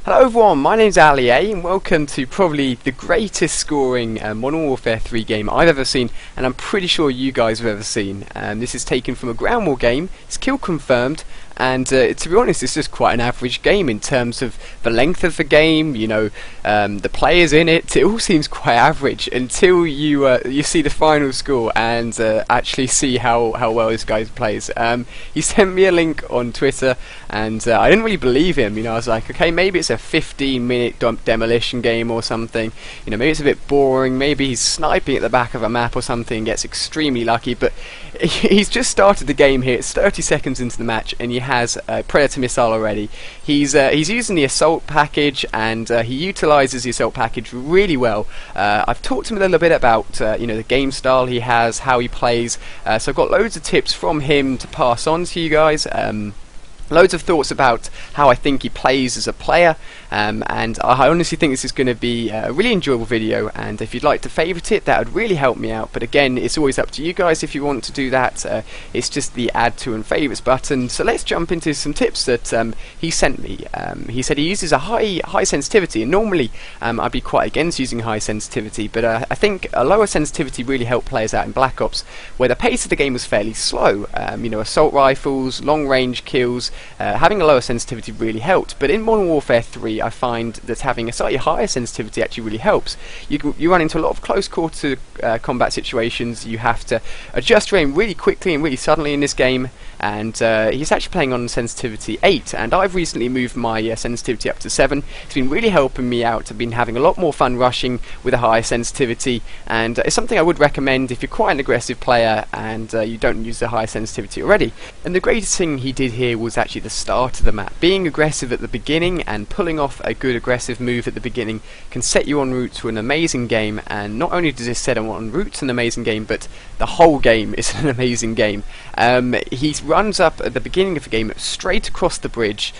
Hello everyone, my name's Ali A and welcome to probably the greatest scoring Modern Warfare 3 game I've ever seen, and I'm pretty sure you guys have ever seen. This is taken from a ground war game, it's kill confirmed, and to be honest it's just quite an average game in terms of the length of the game, you know, the players in it. It all seems quite average until you see the final score and actually see how well this guy plays. He sent me a link on Twitter and I didn't really believe him, you know. I was like, okay, maybe it's a 15-minute demolition game or something, you know, maybe it's a bit boring, maybe he's sniping at the back of a map or something and gets extremely lucky, but he's just started the game here. It's 30 seconds into the match and he has a Predator missile already. He's using the assault package and he utilises the assault package really well. I've talked to him a little bit about you know, the game style he has, how he plays, so I've got loads of tips from him to pass on to you guys. Loads of thoughts about how I think he plays as a player, and I honestly think this is going to be a really enjoyable video, and if you'd like to favourite it, that would really help me out. But again, it's always up to you guys if you want to do that. It's just the add to and favourites button. So let's jump into some tips that he sent me. He said he uses a high sensitivity, and normally I'd be quite against using high sensitivity, but I think a lower sensitivity really helped players out in Black Ops, where the pace of the game was fairly slow. You know, assault rifles, long range kills, having a lower sensitivity really helped. But in Modern Warfare 3 I find that having a slightly higher sensitivity actually really helps. You run into a lot of close quarter combat situations. You have to adjust your aim really quickly and really suddenly in this game, and he's actually playing on sensitivity 8, and I've recently moved my sensitivity up to 7. It's been really helping me out. I've been having a lot more fun rushing with a higher sensitivity, and it's something I would recommend if you're quite an aggressive player and you don't use the high sensitivity already. And the greatest thing he did here was actually the start of the map. Being aggressive at the beginning and pulling off a good aggressive move at the beginning can set you en route to an amazing game, and not only does this set him en route to an amazing game, but the whole game is an amazing game. He runs up at the beginning of the game straight across the bridge,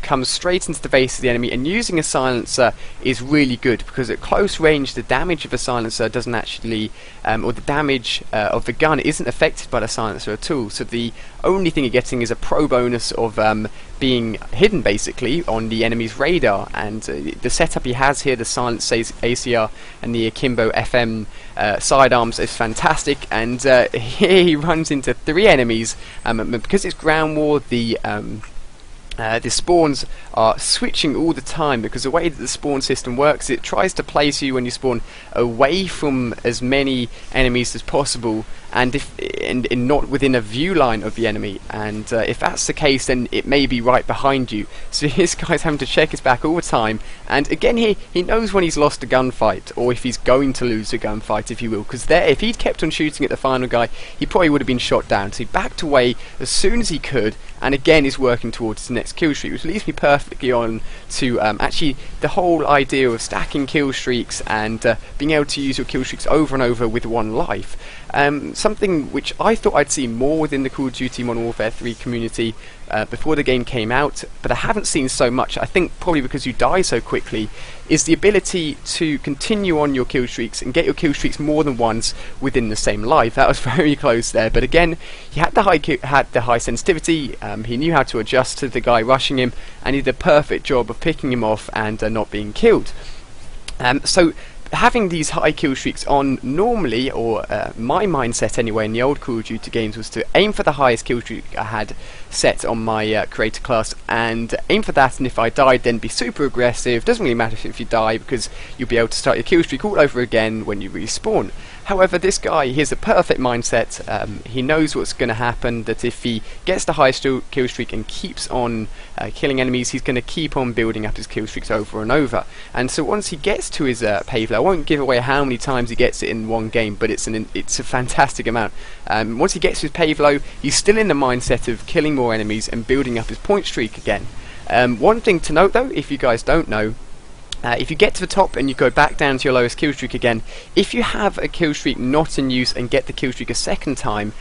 comes straight into the face of the enemy, and using a silencer is really good because at close range the damage of a silencer doesn't actually, or the damage of the gun isn't affected by the silencer at all, so the only thing you're getting is a pro bonus of being hidden basically on the enemy's radar. And the setup he has here, the silenced ACR and the Akimbo FM sidearms, is fantastic. And here he runs into 3 enemies, because it's ground war, the spawns are switching all the time, because the way that the spawn system works, it tries to place you when you spawn away from as many enemies as possible, and not within a view line of the enemy, and if that's the case then it may be right behind you, so this guy's having to check his back all the time. And again, he knows when he's lost a gunfight, or if he's going to lose a gunfight, if you will, because there, if he'd kept on shooting at the final guy, he probably would have been shot down, so he backed away as soon as he could, and again is working towards his next kill streak, which leads me perfectly on to actually the whole idea of stacking kill streaks and being able to use your kill streaks over and over with one life. Something which I thought I'd see more within the Call of Duty Modern Warfare 3 community before the game came out, but I haven't seen so much, I think probably because you die so quickly, is the ability to continue on your kill streaks and get your kill streaks more than once within the same life. That was very close there, but again, he had the high sensitivity, he knew how to adjust to the guy rushing him, and he did a perfect job of picking him off and not being killed. So having these high kill streaks on normally, or my mindset anyway in the old Call of Duty games, was to aim for the highest kill streak I had set on my creator class and aim for that, and if I died then be super aggressive. Doesn't really matter if you die, because you'll be able to start your kill streak all over again when you respawn. However, this guy, he has a perfect mindset. He knows what's going to happen, that if he gets the highest kill streak and keeps on killing enemies, he's going to keep on building up his kill streaks over and over. And so once he gets to his pave low, I won't give away how many times he gets it in one game, but it's a fantastic amount. Once he gets to his pave low, he's still in the mindset of killing more enemies and building up his point streak again. One thing to note though, if you guys don't know, if you get to the top and you go back down to your lowest kill streak again, if you have a kill streak not in use and get the kill streak a second time,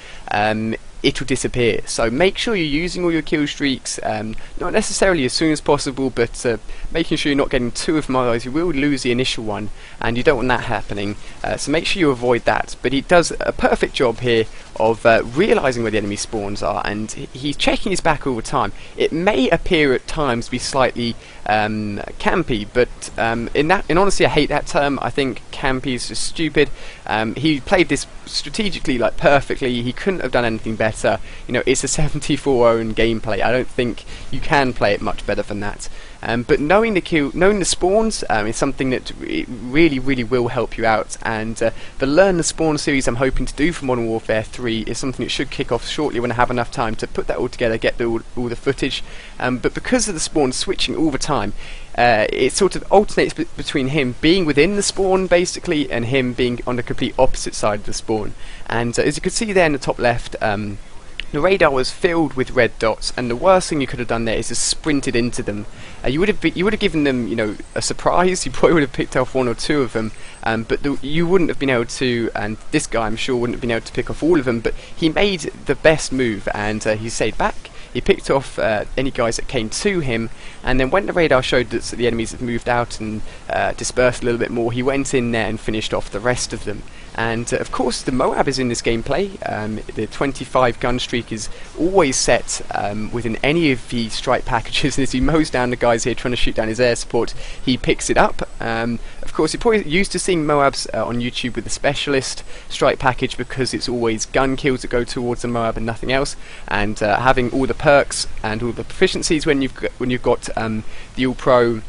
it'll disappear. So make sure you're using all your kill streaks, not necessarily as soon as possible, but making sure you're not getting 2 of them, otherwise you will lose the initial one, and you don't want that happening. So make sure you avoid that. But he does a perfect job here of realising where the enemy spawns are, and he's checking his back all the time. It may appear at times to be slightly campy, but in honesty, I hate that term. I think campy is just stupid. He played this strategically, like, perfectly. He couldn't have done anything better. You know, it's a 74-own gameplay. I don't think you can play it much better than that. But knowing the spawns is something that it really will help you out, and the Learn the Spawn series I'm hoping to do for Modern Warfare 3 is something that should kick off shortly when I have enough time to put that all together, get all the footage. But because of the spawn switching all the time, it sort of alternates between him being within the spawn basically and him being on the complete opposite side of the spawn. And as you can see there in the top left, the radar was filled with red dots, and the worst thing you could have done there is just sprinted into them. You would have given them, you know, a surprise. You probably would have picked off 1 or 2 of them, but you wouldn't have been able to. And this guy, I'm sure, wouldn't have been able to pick off all of them. But he made the best move, and he stayed back. He picked off any guys that came to him, and then when the radar showed that the enemies had moved out and dispersed a little bit more, he went in there and finished off the rest of them. And of course the M.O.A.B is in this gameplay. The 25 gun streak is always set within any of the strike packages, and as he mows down the guys here trying to shoot down his air support, he picks it up. Of course, you're probably used to seeing M.O.A.Bs on YouTube with the specialist strike package, because it's always gun kills that go towards the M.O.A.B and nothing else, and having all the perks and all the proficiencies when you've got the All-Pro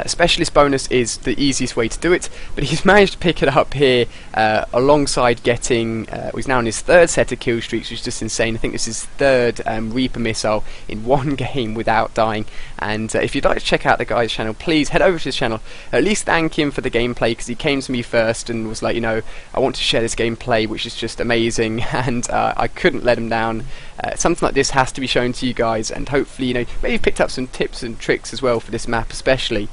specialist bonus is the easiest way to do it, but he's managed to pick it up here alongside getting, he's now on his 3rd set of kill streaks, which is just insane. I think this is his 3rd Reaper missile in one game without dying. And if you'd like to check out the guy's channel, please head over to his channel, at least thank him for the gameplay, because he came to me first and was like, you know, I want to share this gameplay, which is just amazing, and I couldn't let him down. Something like this has to be shown to you guys, and hopefully, you know, maybe you've picked up some tips and tricks as well for this map especially.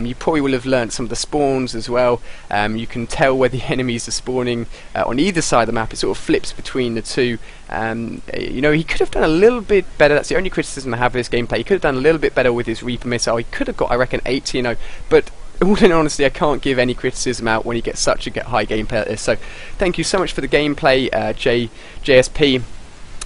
You probably will have learnt some of the spawns as well. You can tell where the enemies are spawning on either side of the map. It sort of flips between the two. You know, he could have done a little bit better. That's the only criticism I have of this gameplay. He could have done a little bit better with his Reaper missile. He could have got, I reckon, 80, you know, but all in honesty, I can't give any criticism out when he gets such a high gameplay like this. So thank you so much for the gameplay, JSP.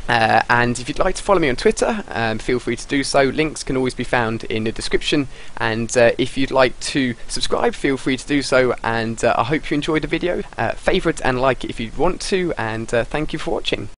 And if you'd like to follow me on Twitter, feel free to do so. Links can always be found in the description, and if you'd like to subscribe, feel free to do so. And I hope you enjoyed the video. Favourite and like it if you want to, and thank you for watching.